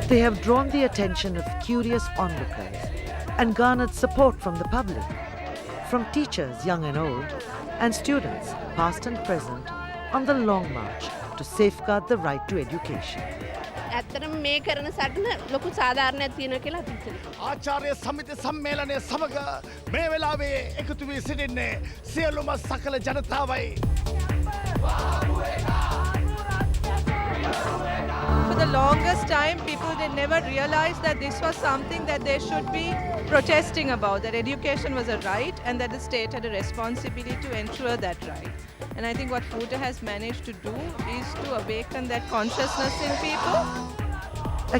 They have drawn the attention of curious onlookers and garnered support from the public, from teachers young and old, and students past and present on the long march to safeguard the right to education. ඇත්තටම මේ කරන සටන ලොකු සාධාරණයක් තියෙනවා කියලා අපි හිතනවා. ආචාර්ය සමිති සම්මේලනයේ සමග මේ වෙලාවේ එකතු වී සිටින්නේ සියලුම සකල ජනතාවයි. For the longest time, people did never realize that this was something that they should be protesting about, that education was a right and that the state had a responsibility to ensure that right. And I think what FUTA has managed to do is to awaken that consciousness in people.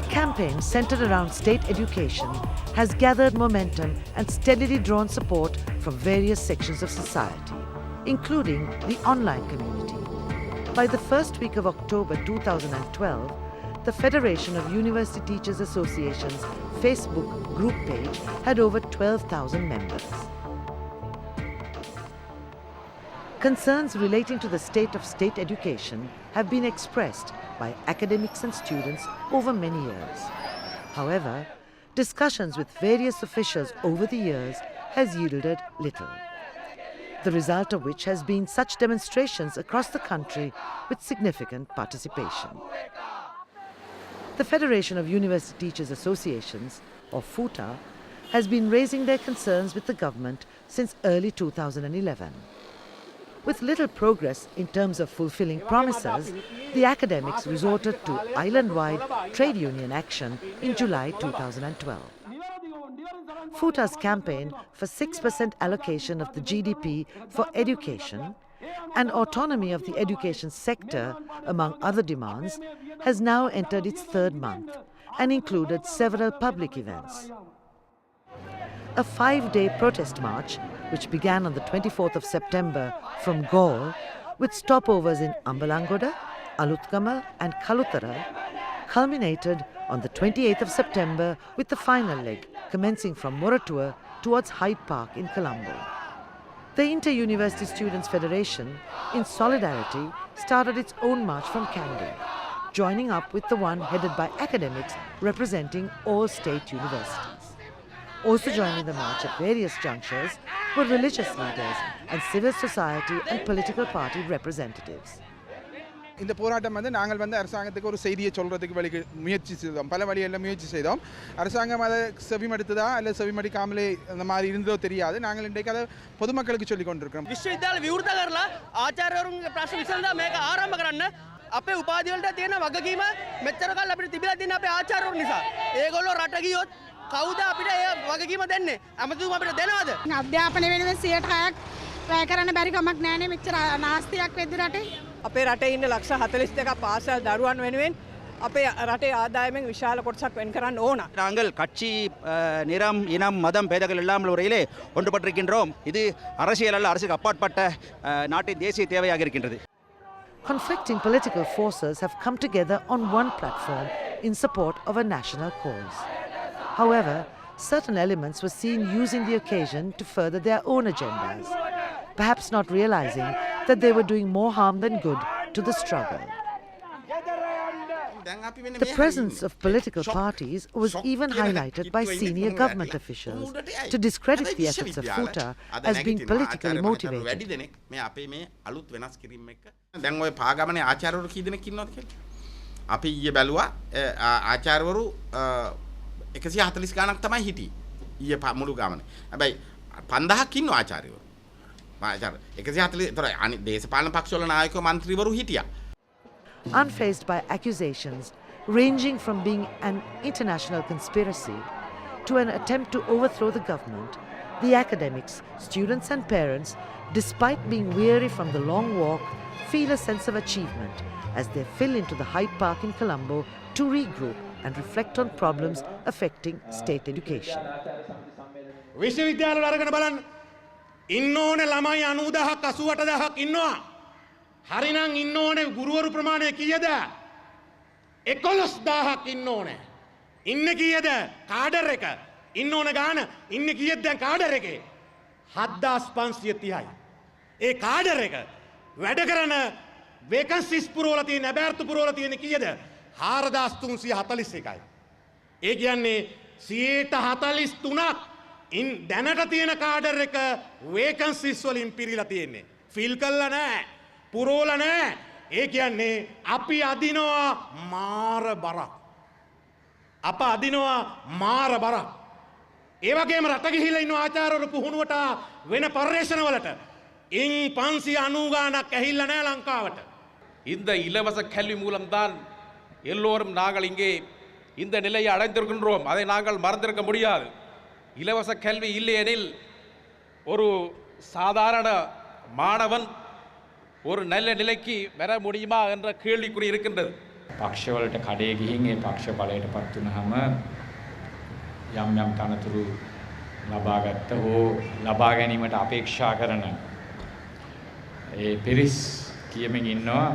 A campaign centered around state education has gathered momentum and steadily drawn support from various sections of society, including the online community. By the first week of October 2012, the Federation of University Teachers Association's Facebook group page had over 12,000 members. Concerns relating to the state of state education have been expressed by academics and students over many years. However, discussions with various officials over the years has yielded little, the result of which has been such demonstrations across the country with significant participation. The Federation of University Teachers Associations, or FUTA, has been raising their concerns with the government since early 2011. With little progress in terms of fulfilling promises, the academics resorted to island-wide trade union action in July 2012. FUTA's campaign for 6% allocation of the GDP for education and autonomy of the education sector, among other demands, has now entered its third month and included several public events. A 5-day protest march, which began on the 24th of September from Galle, with stopovers in Ambalangoda, Aluthgama and Kalutara, culminated on the 28th of September with the final leg commencing from Moratuwa towards Hyde Park in Colombo. The Inter-University Students' Federation, in solidarity, started its own march from Kandy, joining up with the one headed by academics representing all state universities. Also joining the march at various junctures were religious leaders and civil society and political party representatives. இந்த போராட்டம் நாங்கள் அரசாங்கத்துக்கு ஒரு செய்தியை சொல்றதுக்கு முயற்சி செய்தோம். பல வழிகளில் முயற்சி செய்தோம். அரசாங்கம் அதை செவிமடுத்ததா அல்ல செவிமடுக்காமலே அந்த மாதிரி இருந்ததோ தெரியாது. நாங்கள் இன்றைக்கு அதை பொதுமக்களுக்கு சொல்லிக் கொண்டிருக்கிறோம். විශ්වවිද්‍යාල විවෘත කරලා ආචාර්යවරුන්ගේ ප්‍රශ්න විසඳලා මේක ආරම්භ කරන්න අපේ උපාධි වලට තියෙන වගකීම මෙච්චර කාල අපිට තිබිලා තියෙන අපේ ආචාර්යවරු නිසා. ඒගොල්ලෝ රට ගියොත් කවුද අපිට ඒ වගකීම දෙන්නේ? අමතුම අපිට දෙනවද? අධ්‍යාපන වෙනුවෙන් 100%ක් වැය කරන්න බැරි කමක් නැහැනේ මෙච්චර නාස්තියක් වෙද්දි රටේ. අපේ රටේ ඉන්න ලක්ෂ 42ක් පාසල් දරුවන් වෙනුවෙන් අපේ රටේ ආදායමෙන් විශාල කොටසක් වෙන් කරන්න ඕන. நாங்கள் கட்சி நிறம் இனம் மதம் பேதங்கள் இல்லாமல் முறையிலே ஒன்றுபட்டிருக்கின்றோம். இது அரசியல் அல்ல, அரசுக்கு அப்பாற்பட்ட நாட்டின் தேசிய தேவையாக இருக்கின்றது. Conflicting political forces have come together on one platform in support of a national cause. However, certain elements were seen using the occasion to further their own agendas, perhaps not realizing that they were doing more harm than good to the struggle. The presence of political parties was even highlighted by senior government officials to discredit the efforts of FUTA as being politically motivated. දැන් ඔය පාගමනේ ආචාර්යවරු කී දෙනෙක් ඉන්නවද කියලා? අපි ඊයේ බැලුවා ආචාර්යවරු 140 ගණක් තමයි හිටියේ. ඊයේ මුළු ගමනේ. හැබැයි 5000ක් ඉන්නවා ආචාර්යවරු. ආචාර්ය 140 ඒතර අනිත් දේශපාලන පක්ෂවල නායකයෝ മന്ത്രിවරු හිටියා. Unfazed by accusations ranging from being an international conspiracy to an attempt to overthrow the government, the academics, students and parents, despite being weary from the long walk, feel a sense of achievement as they fill into the Hyde Park in Colombo to regroup and reflect on problems affecting state education. විශ්වවිද්‍යාල වල අරගෙන බලන්න ඉන්න ඕනේ ළමයි 90000ක් 88000ක් ඉන්නවා. හරිනම් ඉන්න ඕනේ ගුරුවරු ප්‍රමාණය කීයද? 11000ක් ඉන්න ඕනේ. ඉන්නේ කීයද? කාඩර් එක. ඉන්න ඕන ගාන ඉන්නේ කීයද දැන් කාඩර් එකේ? 7530යි. ඒ කාඩර් එක වැඩ කරන වේකන්සිස් පුරවලා තියෙන අභාර්ථ පුරවලා තියෙන කීයද? 4341යි. ඒ කියන්නේ 43%ක් දැනට තියෙන කාඩර් එක වේකන්සිස් වලින් පිරීලා තියෙන්නේ. ෆිල් කළා නැහැ. පුරවලා නැහැ. ඒ කියන්නේ අපි අදිනවා මාර බරක්. අප අදිනවා මාර බරක්. ඒ වගේම රට ගිහිල්ලා ඉන්න ආචාර්යවරු පුහුණුවට වෙන පර්යේෂණ වලට ඉන් 590 ගාණක් ඇහිල්ලා නැහැ ලංකාවට. இந்த இலவச கல்வி மூலம்தான் எல்லோரும் நாங்கள் இங்கே இந்த நிலையை அடைந்திருக்கின்றோம். அதை நாங்கள் மறந்திருக்க முடியாது. இலவச கல்வி இல்லையெனில் ஒரு சாதாரண மாணவன் ஒரு நல்ல நிலைக்கு வர முடியுமா என்ற கேள்விக்குறி இருக்கின்றது. පක්ෂවලට කඩේ ගිහින් ඒ පක්ෂ බලයට පත් වුනහම යම් යම් තනතුරු ලබාගත්ත හෝ ලබා ගැනීමට අපේක්ෂා කරන ඒ පිරිස් කියමින් ඉන්නවා.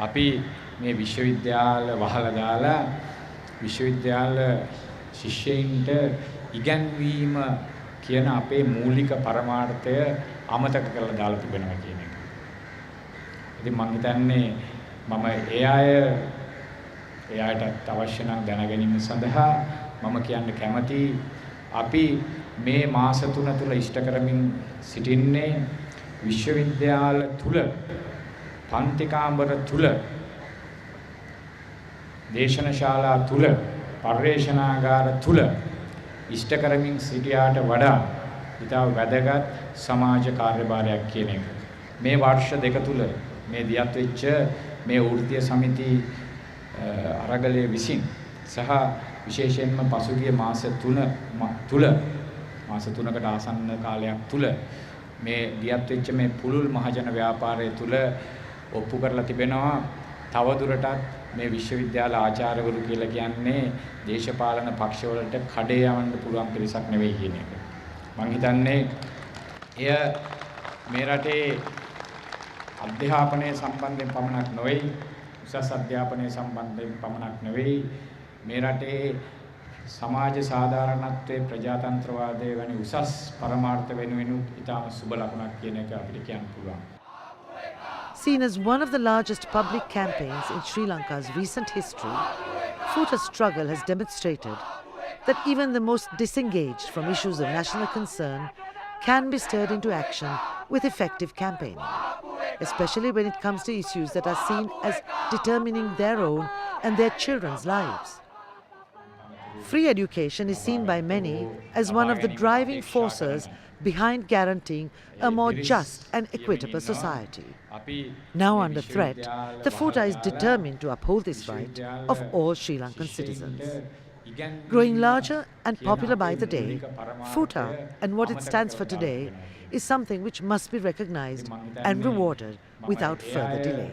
අපි මේ විශ්වවිද්‍යාල වහලා දාලා විශ්වවිද්‍යාල ශිෂ්‍යයින්ට ඉගැන්වීම කියන අපේ මූලික පරමාර්ථය අමතක කරලා දාලා තිබෙනවා කියන එක. ඉතින් මම හිතන්නේ මම එයාට අවශ්‍ය නම් දැනගැනීම සඳහා මම කියන්න කැමති අපි මේ මාස 3 තුල ඉෂ්ට කරමින් සිටින්නේ විශ්වවිද්‍යාල තුල පන්ති කාමර තුල දේශන ශාලා තුල පර්යේෂණාගාර තුල ඉෂ්ට කරමින් සිටියාට වඩා ඉතා වැදගත් සමාජ කාර්යභාරයක් කියන එක. මේ වර්ෂ දෙක තුල මේ දියත් වෙච්ච මේ වෘත්තීය සමිති අරගලයේ විසින් සහ විශේෂයෙන්ම පසුගිය මාස 3 තුල මාස 3කට ආසන්න කාලයක් තුල මේ දියත් වෙච්ච මේ පුළුල් මහජන ව්‍යාපාරය තුල ඔප්පු කරලා තිබෙනවා තව දුරටත් මේ විශ්වවිද්‍යාල ආචාර්යවරු කියලා කියන්නේ දේශපාලන පක්ෂවලට කඩේ යවන්න පුළුවන් පිරිසක් නෙවෙයි කියන එක. මම හිතන්නේ එය මේ රටේ අධ්‍යාපනය සම්බන්ධයෙන් පමණක් නොවේ උසස් අධ්‍යාපනය සම්බන්ධයෙන් පමණක් නෙවෙයි මේ රටේ සමාජ සාධාරණත්වයේ ප්‍රජාතන්ත්‍රවාදයේ වැනි උසස් පරමාර්ථ වෙනුවෙන් ඉතාම සුබ ලකුණක් කියන එක අපිට කියන්න පුළුවන්. Seen as one of the largest public campaigns in Sri Lanka's recent history, FUTA's struggle has demonstrated that even the most disengaged from issues of national concern can be stirred into action with effective campaigning, especially when it comes to issues that are seen as determining their own and their children's lives. Free education is seen by many as one of the driving forces behind guaranteeing a more just and equitable society. Now under threat, the FUTA is determined to uphold this right of all Sri Lankan citizens. Growing larger and popular by the day, FUTA and what it stands for today is something which must be recognized and rewarded without further delay.